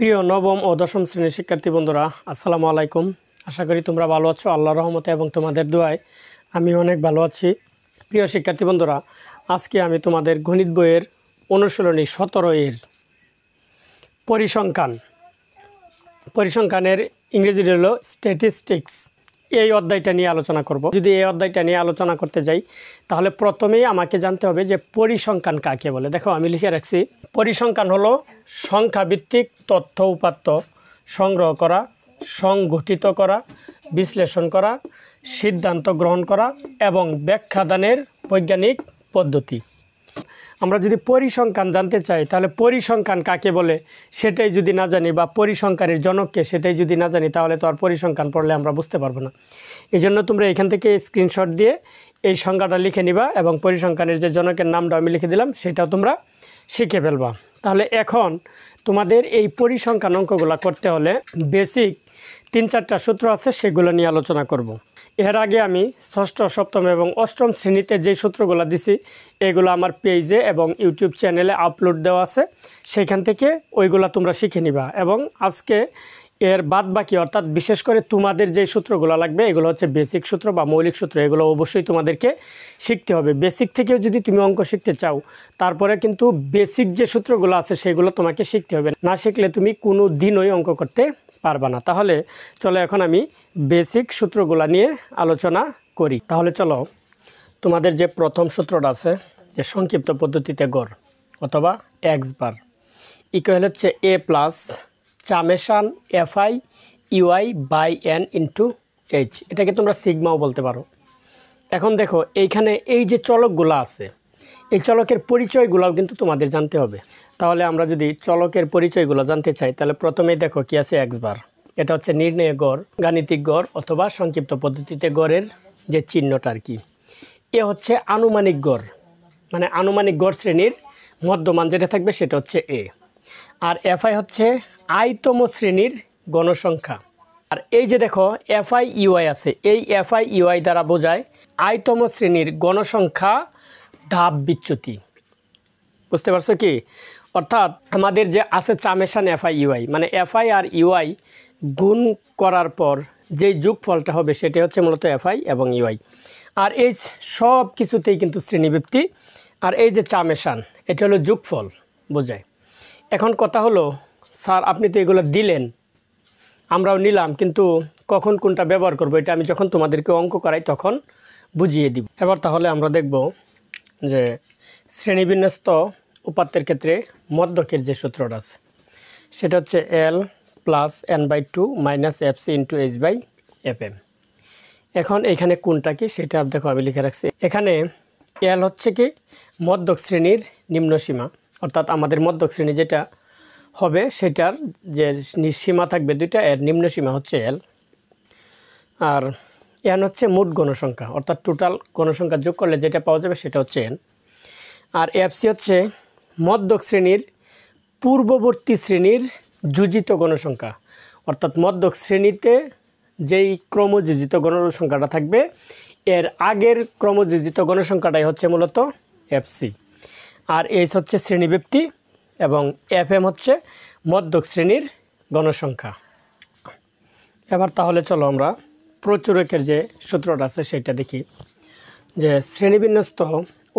প্রিয় নবম ও দশম শ্রেণীর শিক্ষার্থী বন্ধুরা, আসসালামু আলাইকুম। আশা করি তোমরা ভালো আছো। আল্লাহর রহমতে এবং তোমাদের দোয়ায় আমি অনেক ভালো আছি। প্রিয় শিক্ষার্থী বন্ধুরা, আজকে আমি তোমাদের গণিত বইয়ের অনুশীলনী 17 এর পরিসংখ্যানের ইংরেজি হলো স্ট্যাটিস্টিক্স, এই অধ্যায়টা নিয়ে আলোচনা করব। যদি এই অধ্যায়টা নিয়ে আলোচনা করতে যাই তাহলে প্রথমেই আমাকে জানতে হবে যে পরিসংখ্যান কাকে বলে। দেখো, আমি লিখে রাখছি, পরিসংখ্যান হলো সংখ্যাভিত্তিক তথ্য উপাত্ত সংগ্রহ করা, সংগঠিত করা, বিশ্লেষণ করা, সিদ্ধান্ত গ্রহণ করা এবং ব্যাখ্যাদানের বৈজ্ঞানিক পদ্ধতি। আমরা যদি পরিসংখ্যান জানতে চাই তাহলে পরিসংখ্যান কাকে বলে সেটাই যদি না জানি, বা পরিসংখ্যানের জনককে সেটাই যদি না জানি, তাহলে তো আর পরিসংখ্যান পড়লে আমরা বুঝতে পারবো না। এই জন্য তোমরা এখান থেকে স্ক্রিনশট দিয়ে এই সংখ্যাটা লিখে নিবা এবং পরিসংখ্যানের যে জনকের নামটা আমি লিখে দিলাম সেটাও তোমরা শিখে ফেলবা। তাহলে এখন তোমাদের এই পরিসংখ্যান অঙ্কগুলো করতে হলে বেসিক 3-4টা সূত্র আছে, সেগুলো নিয়ে আলোচনা করব। এর আগে আমি ষষ্ঠ, সপ্তম এবং অষ্টম শ্রেণীতে যে সূত্রগুলো দিছি এগুলো আমার পেজে এবং ইউটিউব চ্যানেলে আপলোড দেওয়া আছে, সেখান থেকে ওইগুলো তোমরা শিখে নিবা। এবং আজকে এর বাদ বাকি, অর্থাৎ বিশেষ করে তোমাদের যে সূত্রগুলো লাগবে এগুলো হচ্ছে বেসিক সূত্র বা মৌলিক সূত্র, এগুলো অবশ্যই তোমাদেরকে শিখতে হবে। বেসিক থেকেও যদি তুমি অঙ্ক শিখতে চাও তারপরে কিন্তু বেসিক যে সূত্রগুলো আছে সেগুলো তোমাকে শিখতে হবে, না শিখলে তুমি কোনো দিনই অঙ্ক করতে পারবা না। তাহলে চলো এখন আমি বেসিক সূত্রগুলো নিয়ে আলোচনা করি। তাহলে চলো, তোমাদের যে প্রথম সূত্রটা আছে যে সংক্ষিপ্ত পদ্ধতিতে গড় অথবা এক্স বার ইকুয়াল হচ্ছে a plus summation f i u i by n into h, এটাকে তোমরা সিগমাও বলতে পারো। এখন দেখো, এইখানে এই যে চলকগুলো আছে এই চলকের পরিচয়গুলোও কিন্তু তোমাদের জানতে হবে। তাহলে আমরা যদি চলকের পরিচয়গুলো জানতে চাই তাহলে প্রথমেই দেখো কি আছে, এক্স বার, এটা হচ্ছে নির্ণয় গড়, গাণিতিক গড় অথবা সংক্ষিপ্ত পদ্ধতিতে গড়ের যে চিহ্নটা আর কি। এ হচ্ছে আনুমানিক গড়, মানে আনুমানিক গড় শ্রেণীর মধ্যমান যেটা থাকবে সেটা হচ্ছে এ। আর এফআই হচ্ছে আইতম শ্রেণীর গণসংখ্যা। আর এই যে দেখো এফআই ইউআই আছে, এই এফআই ইউআই দ্বারা বোঝায় আইতম শ্রেণীর গণসংখ্যা ধাপ বিচ্যুতি। বুঝতে পারছো কি? অর্থাৎ আমাদের যে আছে সামেশন এফআই ইউআই, মানে এফআই আর ইউআই গুণ করার পর যেই যোগফলটা হবে সেটা হচ্ছে মূলত এফআই এবং ইউআই। আর এই সব কিছুতেই কিন্তু শ্রেণীবৃত্তি, আর এই যে সামেশন এটা হলো যোগফল বোঝায়। এখন কথা হলো, স্যার আপনি তো এগুলো দিলেন, আমরাও নিলাম, কিন্তু কখন কোনটা ব্যবহার করবো এটা আমি যখন তোমাদেরকে অঙ্ক করাই তখন বুঝিয়ে দিব। এবার তাহলে আমরা দেখব যে শ্রেণীবিন্যস্ত উপাত্তের ক্ষেত্রে মধ্যকের যে সূত্রটা আছে সেটা হচ্ছে l plus n/2 minus f c into h by f m. এখন এখানে কোনটা কি সেটা দেখো আমি লিখে রাখছি। এখানে এল হচ্ছে কি মধ্যক শ্রেণীর নিম্নসীমা, অর্থাৎ আমাদের মধ্যক শ্রেণী যেটা হবে সেটার যে সীমা থাকবে দুইটা, এর নিম্নসীমা হচ্ছে এল। আর এন হচ্ছে মোট গণসংখ্যা, অর্থাৎ টোটাল গণসংখ্যা যোগ করলে যেটা পাওয়া যাবে সেটা হচ্ছে এন। আর এফসি হচ্ছে মধ্যক শ্রেণীর পূর্ববর্তী শ্রেণীর যোজিত গণসংখ্যা, অর্থাৎ মধ্যক শ্রেণীতে যেই ক্রমযোজিত গণসংখ্যাটা থাকবে এর আগের ক্রমযোজিত গণসংখ্যাটাই হচ্ছে মূলত এফসি। আর এইচ হচ্ছে শ্রেণীব্যাপ্তি এবং এফএম হচ্ছে মধ্যক শ্রেণীর গণসংখ্যা। এবার তাহলে চলো আমরা প্রচুরকের যে সূত্রটা আছে সেটা দেখি। যে শ্রেণীবিন্যস্ত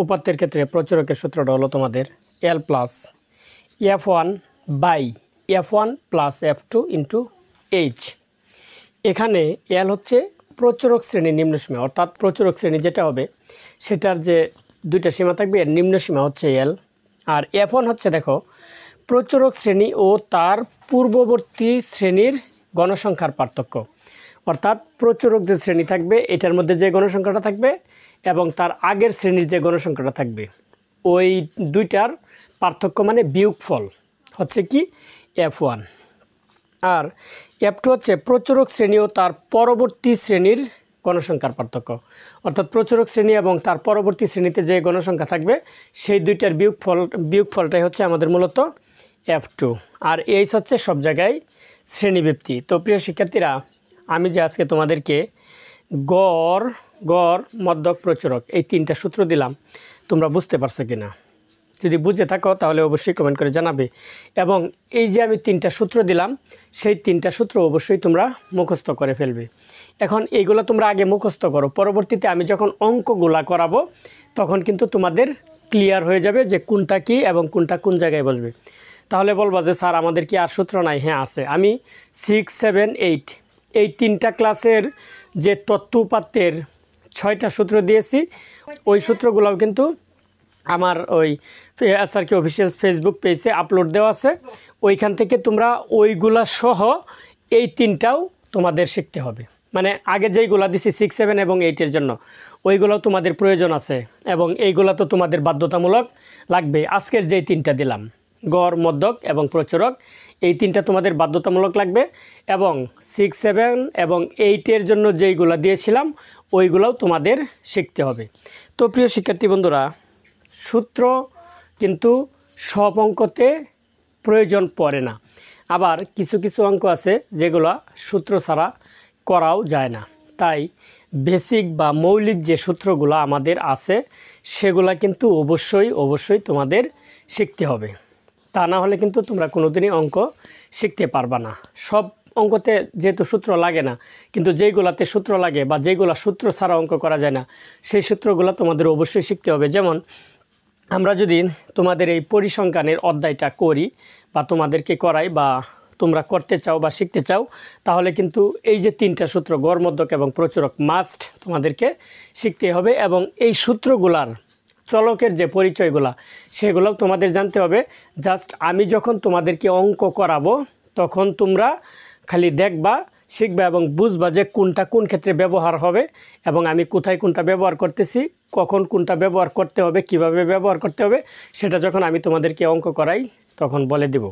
উপাত্তের ক্ষেত্রে প্রচুরকের সূত্রটা হলো তোমাদের এল প্লাস এফ1 বাই এফ1 প্লাস এফ2 ইন্টু এইচ। এখানে এল হচ্ছে প্রচুরক শ্রেণীর নিম্নসীমা, অর্থাৎ প্রচুরক শ্রেণী যেটা হবে সেটার যে দুইটা সীমা থাকবে এর নিম্নসীমা হচ্ছে এল। আর এফ1 হচ্ছে দেখো প্রচুরক শ্রেণী ও তার পূর্ববর্তী শ্রেণীর গণসংখ্যার পার্থক্য, অর্থাৎ প্রচুরক যে শ্রেণী থাকবে এটার মধ্যে যে গণসংখ্যাটা থাকবে এবং তার আগের শ্রেণীর যে গণসংখ্যাটা থাকবে ওই দুইটার পার্থক্য, মানে বিয়োগফল হচ্ছে কি এফ1। আর এফ2 হচ্ছে প্রচুরক শ্রেণী ও তার পরবর্তী শ্রেণীর গণসংখ্যার পার্থক্য, অর্থাৎ প্রচুরক শ্রেণী এবং তার পরবর্তী শ্রেণীতে যে গণসংখ্যা থাকবে সেই দুইটার বিয়োগফলটাই হচ্ছে আমাদের মূলত এফ2। আর এইচ হচ্ছে সব জায়গায় শ্রেণীব্যাপ্তি। তো প্রিয় শিক্ষার্থীরা, আমি যে আজকে তোমাদেরকে গড়, মধ্যক, প্রচুরক এই তিনটা সূত্র দিলাম, তোমরা বুঝতে পারছো কিনা? যদি বুঝে থাকো তাহলে অবশ্যই কমেন্ট করে জানাবে। এবং এই যে আমি 3টা সূত্র দিলাম, সেই 3টা সূত্র অবশ্যই তোমরা মুখস্থ করে ফেলবে। এখন এইগুলো তোমরা আগে মুখস্থ করো, পরবর্তীতে আমি যখন অঙ্কগুলা করাবো তখন কিন্তু তোমাদের ক্লিয়ার হয়ে যাবে যে কোনটা কি এবং কোনটা কোন জায়গায় বসবে। তাহলে বলবা যে স্যার আমাদের কি আর সূত্র নাই? হ্যাঁ আছে। আমি 6, 7, 8 এই 3টা ক্লাসের যে তথ্য উপাত্তের 6টা সূত্র দিয়েছি, ওই সূত্রগুলোও কিন্তু আমার ওই SRK অফিসিয়াল ফেসবুক পেজে আপলোড দেওয়া আছে। ওইখান থেকে তোমরা ওইগুলা সহ এই 3টাও তোমাদের শিখতে হবে। মানে আগে যেইগুলা দিছি 6, 7 এবং 8-এর জন্য, ওইগুলোও তোমাদের প্রয়োজন আছে এবং এইগুলা তো তোমাদের বাধ্যতামূলক লাগবে। আজকের যেই 3টা দিলাম, গড়, মধ্যক এবং প্রচুরক, এই 3টা তোমাদের বাধ্যতামূলক লাগবে। এবং 6, 7 এবং 8-এর জন্য যেইগুলা দিয়েছিলাম ওইগুলোও তোমাদের শিখতে হবে। তো প্রিয় শিক্ষার্থী বন্ধুরা, সূত্র কিন্তু সব অঙ্কতে প্রয়োজন পড়ে না। আবার কিছু কিছু অঙ্ক আছে যেগুলো সূত্র ছাড়া করাও যায় না। তাই বেসিক বা মৌলিক যে সূত্রগুলো আমাদের আছে সেগুলা কিন্তু অবশ্যই তোমাদের শিখতে হবে। তা না হলে কিন্তু তোমরা কোনোদিনই অঙ্ক শিখতে পারবা না। সব অঙ্কতে যেহেতু সূত্র লাগে না, কিন্তু যেইগুলাতে সূত্র লাগে বা যেইগুলা সূত্র ছাড়া অঙ্ক করা যায় না, সেই সূত্রগুলো তোমাদের অবশ্যই শিখতে হবে। যেমন আমরা যদি তোমাদের এই পরিসংখ্যানের অধ্যায়টা করি বা তোমাদেরকে করাই বা তোমরা করতে চাও বা শিখতে চাও, তাহলে কিন্তু এই যে 3টা সূত্র, গড়, মধ্যক এবং প্রচুরক মাস্ট তোমাদেরকে শিখতে হবে। এবং এই সূত্রগুলার চলকের যে পরিচয়গুলা সেগুলোও তোমাদের জানতে হবে। জাস্ট আমি যখন তোমাদেরকে অঙ্ক করাবো তখন তোমরা খালি দেখবা, শিখবা এবং বুঝবা যে কোনটা কোন ক্ষেত্রে ব্যবহার হবে এবং আমি কোথায় কোনটা ব্যবহার করতেছি, কখন কোনটা ব্যবহার করতে হবে, কিভাবে ব্যবহার করতে হবে, সেটা যখন আমি তোমাদেরকে অঙ্ক করাই তখন বলে দেব।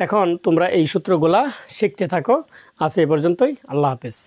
এখন তোমরা এই সূত্রগুলা শিখতে থাকো। আজ এই পর্যন্তই। আল্লাহ হাফেজ।